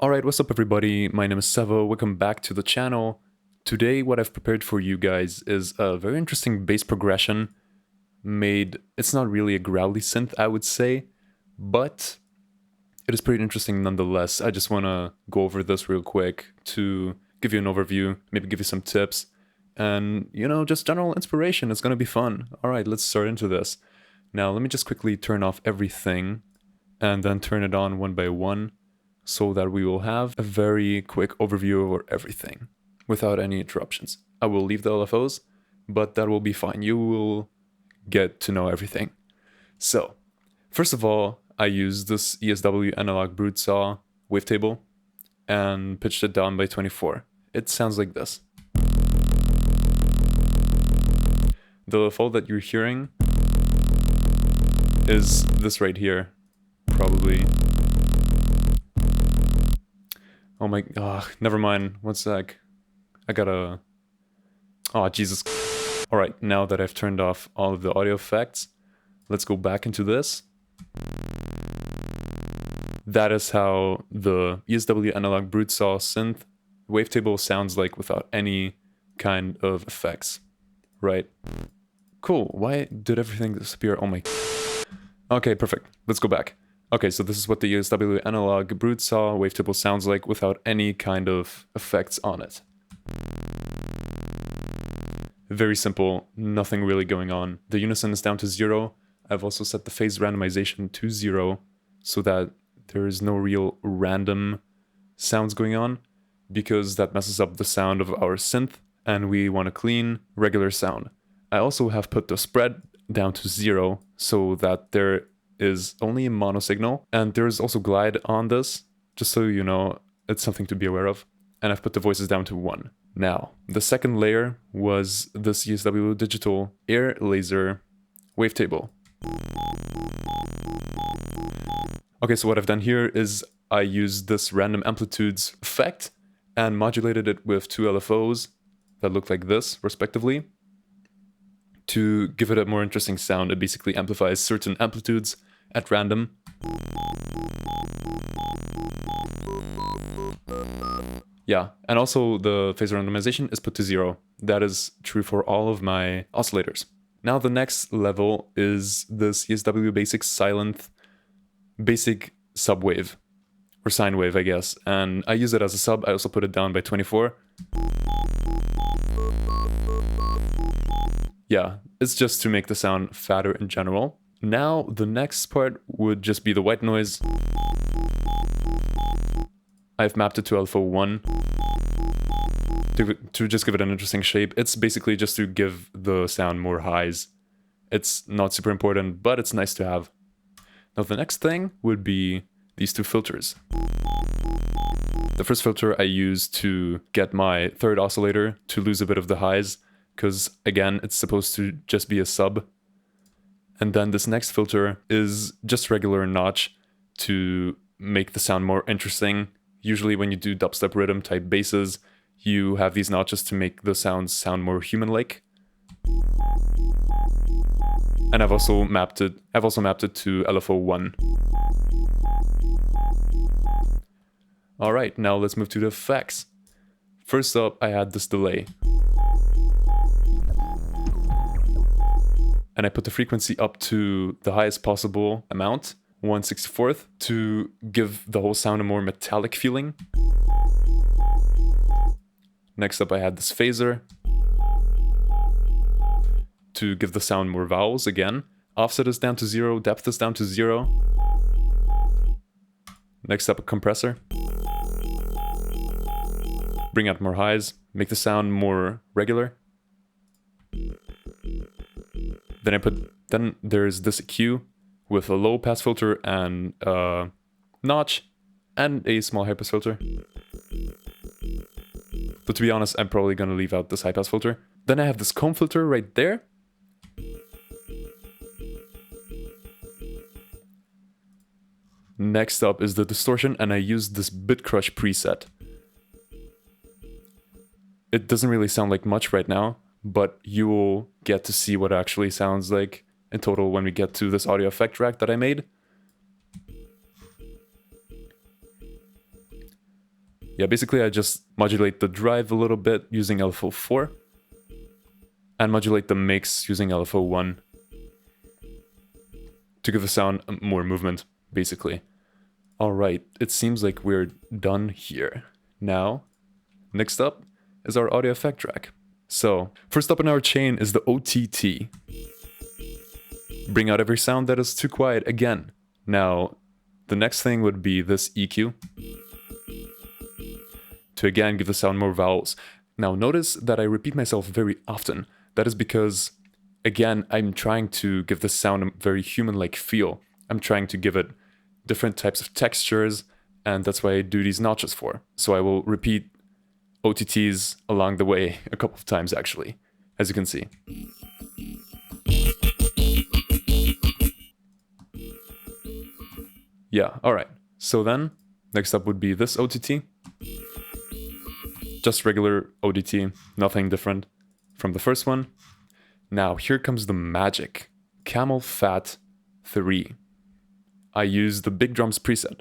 Alright, what's up everybody? My name is Sevo, welcome back to the channel. Today what I've prepared for you guys is a very interesting bass progression made, it's not really a growly synth I would say, but it is pretty interesting nonetheless. I just want to go over this real quick to give you an overview, maybe give you some tips, and just general inspiration. It's gonna be fun. Alright, let's start into this. Now let me just quickly turn off everything and then turn it on one by one, so that we will have a very quick overview over everything without any interruptions. I will leave the LFOs, but that will be fine. You will get to know everything. So, first of all, I used this ESW analog brute saw wavetable and pitched it down by 24. It sounds like this. The LFO that you're hearing is this right here, probably. Oh my, never mind, one sec. I gotta, oh Jesus. Alright, now that I've turned off all of the audio effects, let's go back into this. That is how the ESW analog brute saw synth wavetable sounds like without any kind of effects, right? Cool, why did everything disappear? Oh my, okay, perfect, let's go back. Okay, so this is what the ESW analog brute saw wavetable sounds like without any kind of effects on it. Very simple, nothing really going on. The unison is down to 0. I've also set the phase randomization to 0 so that there is no real random sounds going on, because that messes up the sound of our synth and we want a clean, regular sound. I also have put the spread down to 0 so that there is only a mono signal, and there's also glide on this, just so you know, it's something to be aware of. And I've put the voices down to 1. Now, the second layer was this ESW digital air laser wavetable. Okay, so what I've done here is I used this random amplitudes effect and modulated it with 2 LFOs that look like this, respectively, to give it a more interesting sound. It basically amplifies certain amplitudes at random. Yeah, and also the phase randomization is put to 0. That is true for all of my oscillators. Now the next level is this ESW basic silent basic subwave, or sine wave I guess, and I use it as a sub. I also put it down by 24. Yeah, it's just to make the sound fatter in general. Now, the next part would just be the white noise. I've mapped it to LFO 1 to just give it an interesting shape. It's basically just to give the sound more highs. It's not super important, but it's nice to have. Now, the next thing would be these 2 filters. The first filter I use to get my third oscillator to lose a bit of the highs, because again, it's supposed to just be a sub. And then this next filter is just regular notch to make the sound more interesting. Usually when you do dubstep rhythm type basses, you have these notches to make the sounds sound more human-like. And I've also mapped it to LFO 1. Alright, now let's move to the effects. First up, I had this delay. And I put the frequency up to the highest possible amount, 1/64th, to give the whole sound a more metallic feeling. Next up I had this phaser to give the sound more vowels again. Offset is down to 0, depth is down to 0. Next up a compressor. Bring out more highs, make the sound more regular. Then there's this EQ with a low pass filter and a notch and a small high pass filter. But to be honest, I'm probably gonna leave out this high pass filter. Then I have this comb filter right there. Next up is the distortion, and I used this bit crush preset. It doesn't really sound like much right now, but you will get to see what it actually sounds like in total when we get to this audio effect track that I made. Yeah, basically I just modulate the drive a little bit using LFO4 and modulate the mix using LFO1 to give the sound more movement, basically. Alright, it seems like we're done here. Now, next up is our audio effect track. So, first up in our chain is the OTT. Bring out every sound that is too quiet again. Now, the next thing would be this EQ. To again give the sound more vowels. Now notice that I repeat myself very often. That is because, again, I'm trying to give the sound a very human-like feel. I'm trying to give it different types of textures, and that's why I do these notches for. So I will repeat OTTs along the way a couple of times actually, as you can see. Yeah, alright. So then, next up would be this OTT. Just regular ODT, nothing different from the first one. Now here comes the magic. Camel Fat 3. I use the Big Drums preset.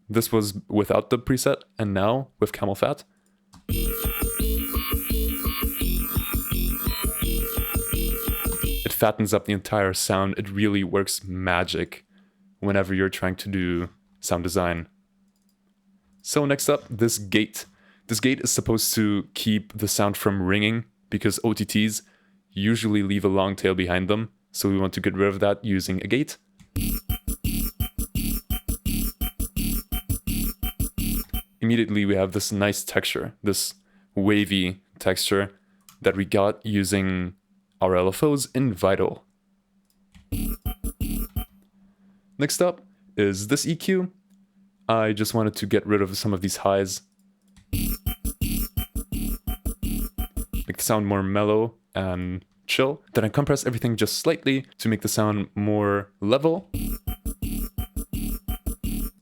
This was without the preset, and now with Camel Fat. It fattens up the entire sound. It really works magic whenever you're trying to do sound design. So next up, this gate. This gate is supposed to keep the sound from ringing because OTTs usually leave a long tail behind them. So we want to get rid of that using a gate. Immediately we have this nice texture, this wavy texture that we got using our LFOs in Vital. Next up is this EQ. I just wanted to get rid of some of these highs. Make the sound more mellow and chill. Then I compress everything just slightly to make the sound more level.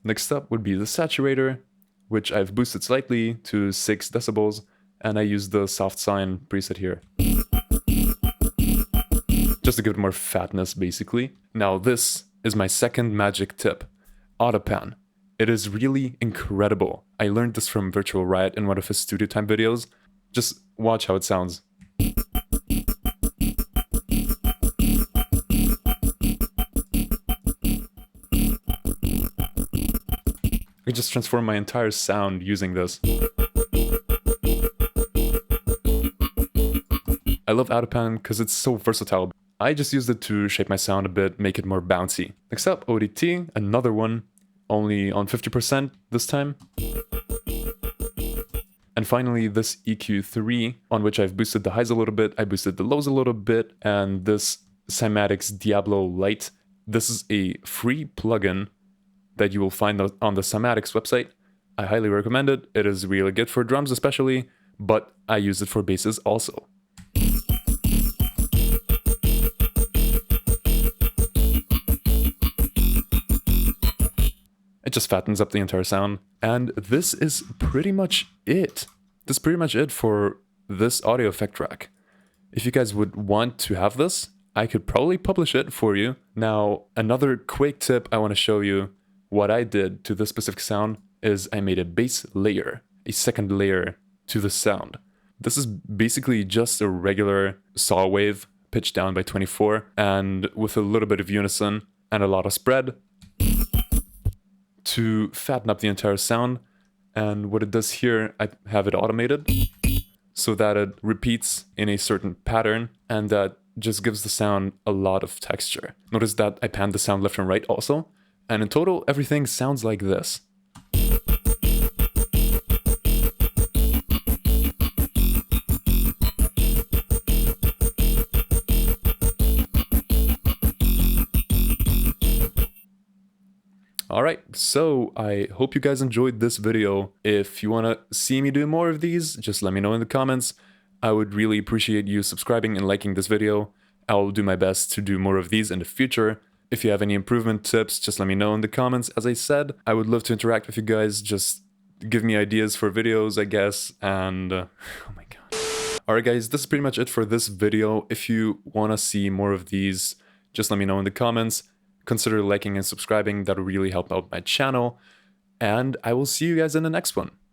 Next up would be the saturator, which I've boosted slightly to 6 decibels, and I use the soft sine preset here. Just to give it more fatness, basically. Now this is my second magic tip, Autopan. It is really incredible. I learned this from Virtual Riot in one of his studio time videos. Just watch how it sounds. I just transform my entire sound using this. I love Autopan because it's so versatile. I just used it to shape my sound a bit, make it more bouncy. Next up, ODT, another one, only on 50% this time. And finally, this EQ3, on which I've boosted the highs a little bit, I boosted the lows a little bit, and this Cymatics Diablo Lite. This is a free plugin that you will find on the Cymatics website. I highly recommend it. It is really good for drums especially, but I use it for basses also. It just fattens up the entire sound. And this is pretty much it. This is pretty much it for this audio effect track. If you guys would want to have this, I could probably publish it for you. Now, another quick tip I want to show you. What I did to this specific sound is I made a bass layer, a second layer to the sound. This is basically just a regular saw wave pitched down by 24 and with a little bit of unison and a lot of spread to fatten up the entire sound. And what it does here, I have it automated so that it repeats in a certain pattern and that just gives the sound a lot of texture. Notice that I panned the sound left and right also. And in total, everything sounds like this. Alright, so I hope you guys enjoyed this video. If you want to see me do more of these, just let me know in the comments. I would really appreciate you subscribing and liking this video. I'll do my best to do more of these in the future. If you have any improvement tips, just let me know in the comments. As I said, I would love to interact with you guys. Just give me ideas for videos, I guess. And oh my god. Alright guys, this is pretty much it for this video. If you want to see more of these, just let me know in the comments. consider liking and subscribing. That'll really help out my channel. And I will see you guys in the next one.